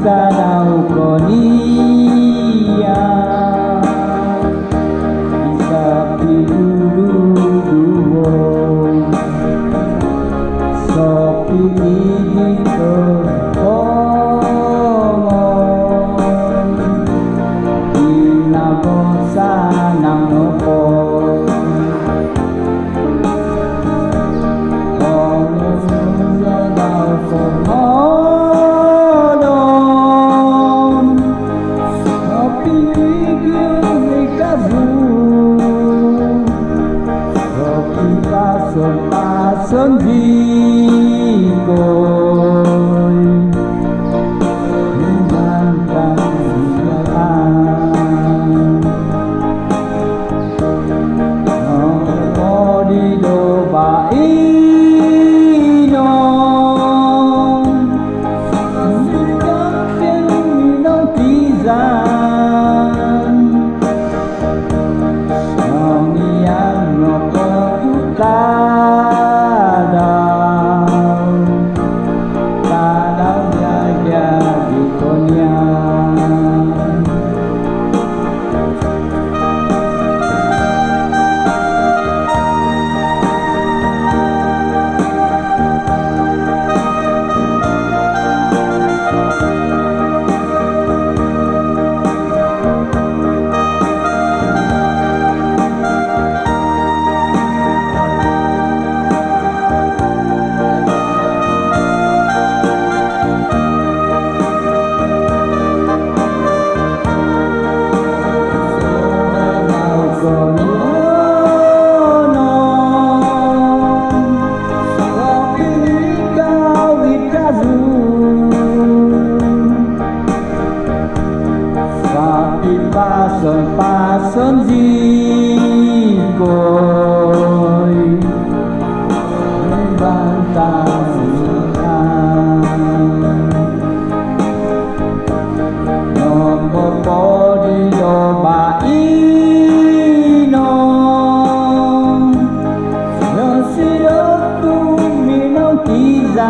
Kadau konia isapi dulu sopi gitu ina bosa nang nopo Pason di koi Mantang jalan Nopo di doba ino Sikap yang minum pisang Nongiang nopo utang Pason di koi Bantang Nopo di loba ino Yosiro tu minum pisang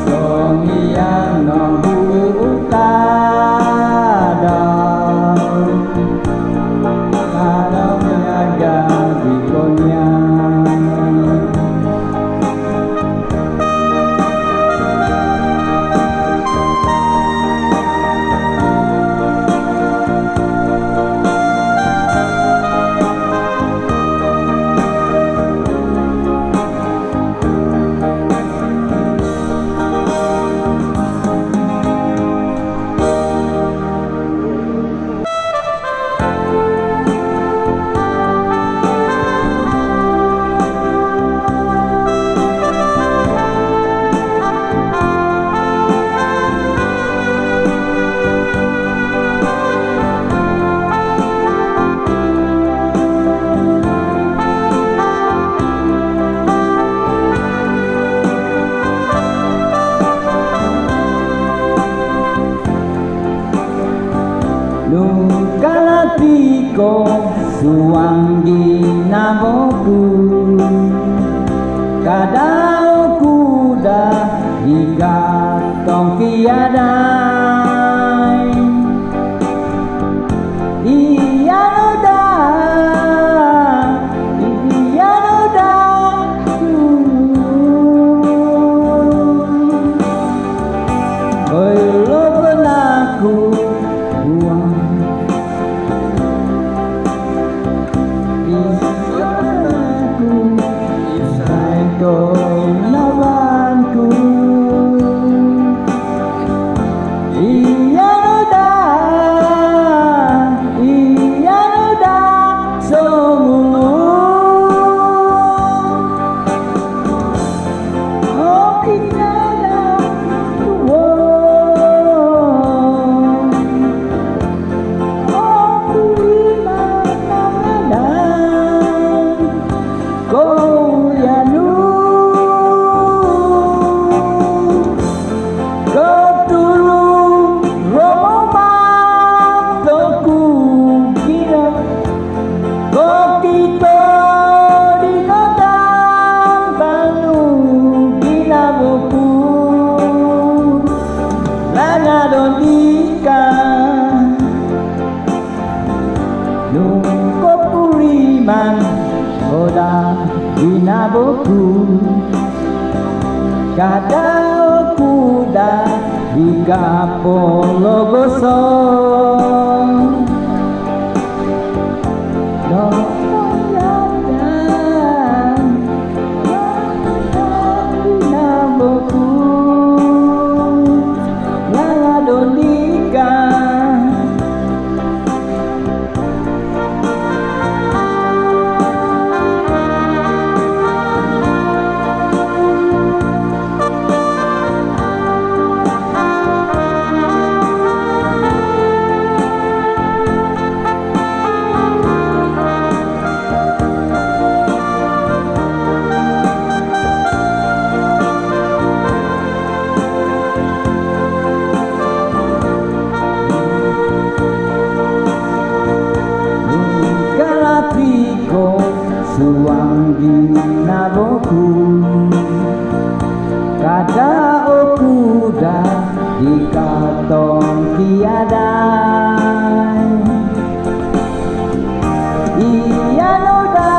Songiang nobu Nukalatiko suanggi namoku Kadau kuda digatong tiadai Iya noda Belum pernah ku buang Isaiku naboku kadang kuda di kapolo gosong naboku lala donika suwangi naboku kada okuda di katong tiada iya noda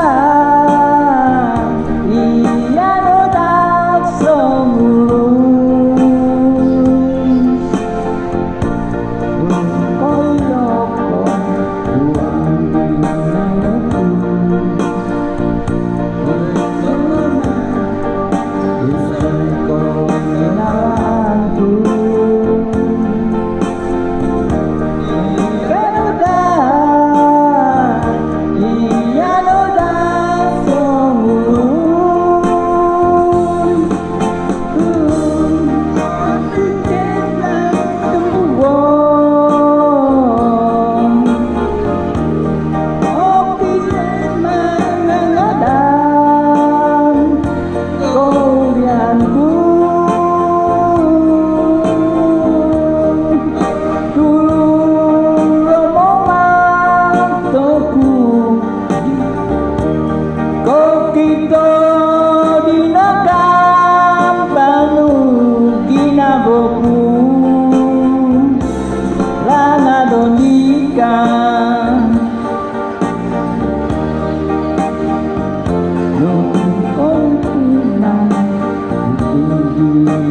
somulus koi loko suwangi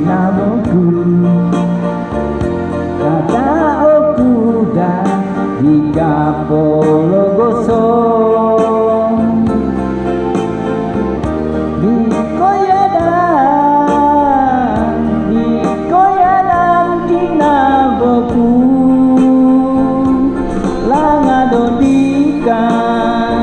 naboku kapolo gosong di koyadan kinaboku langa dodikan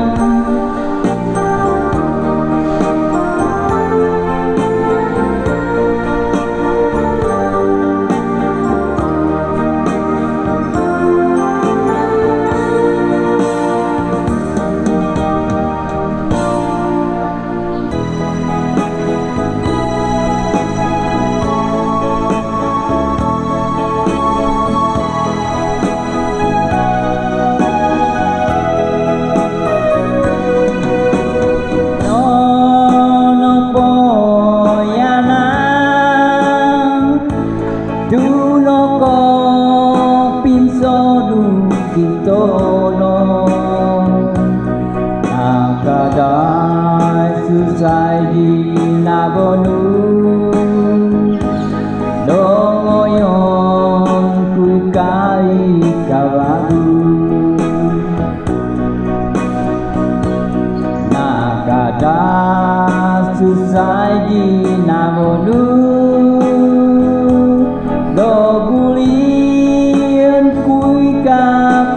Akadai susai di nabonu dongoyon kui kai kawagu nakada susai di nabonu dogulien kui kawagu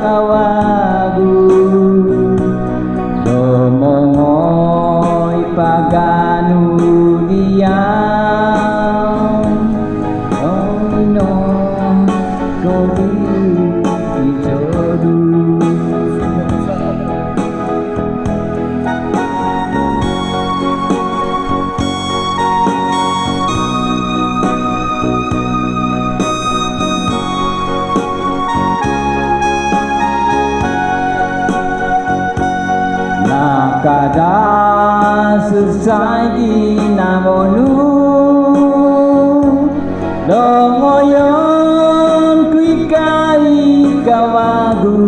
paganu diam oh no kodi ijodu nakada susai di nabonu dongoyon kui kai kawagu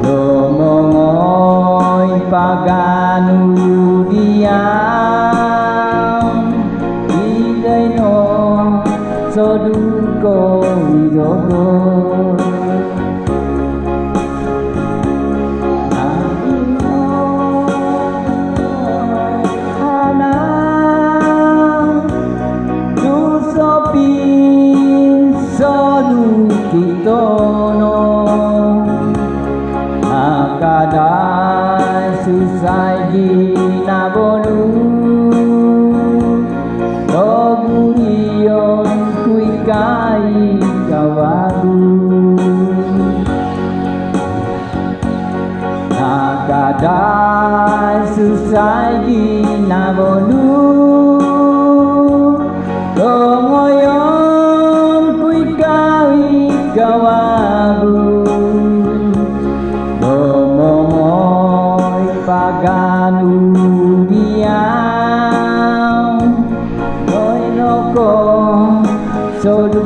domongoy paganu Solu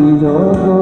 idogo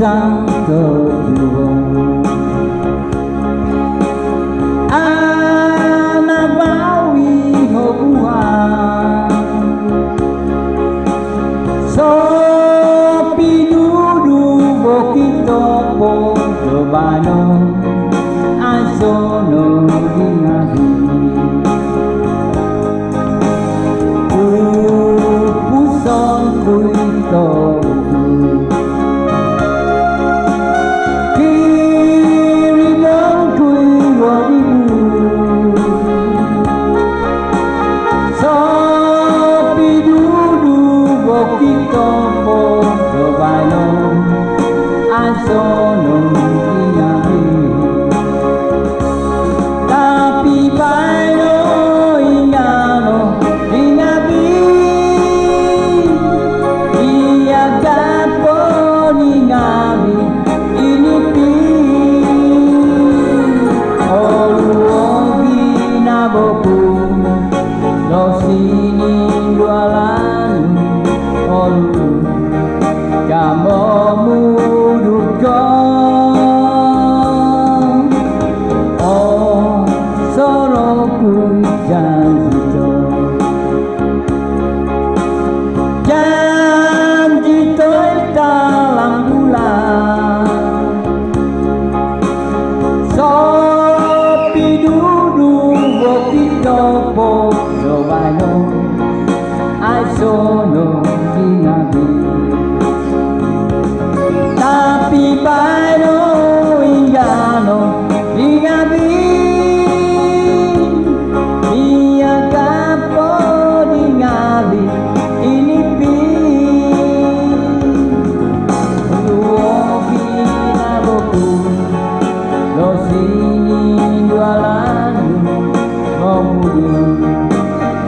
sang terjuang anak bawi hobuan sopi dudu bokito po dobano asono dinabi puson kuito sono dinabi tapi baru ingano dinabi ia kapo dinabi ini pi luobi naboku lo sini jualan ngomudu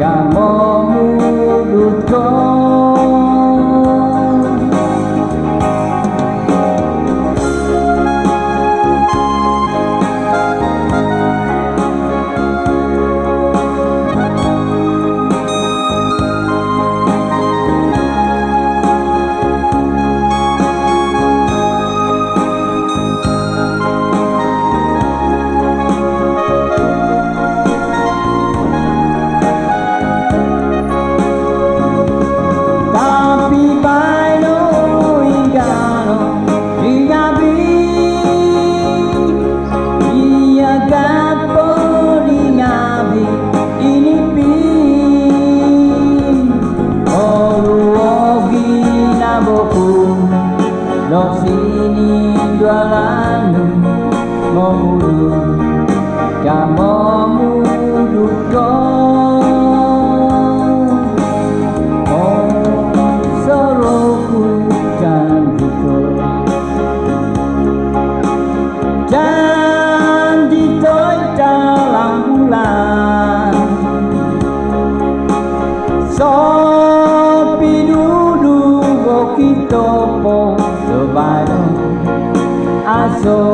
kamu lo sini jualan ngomudu kamu muduko oh soroku janjiko janji toy dalam bulan sopi dudu bokito po Baru aso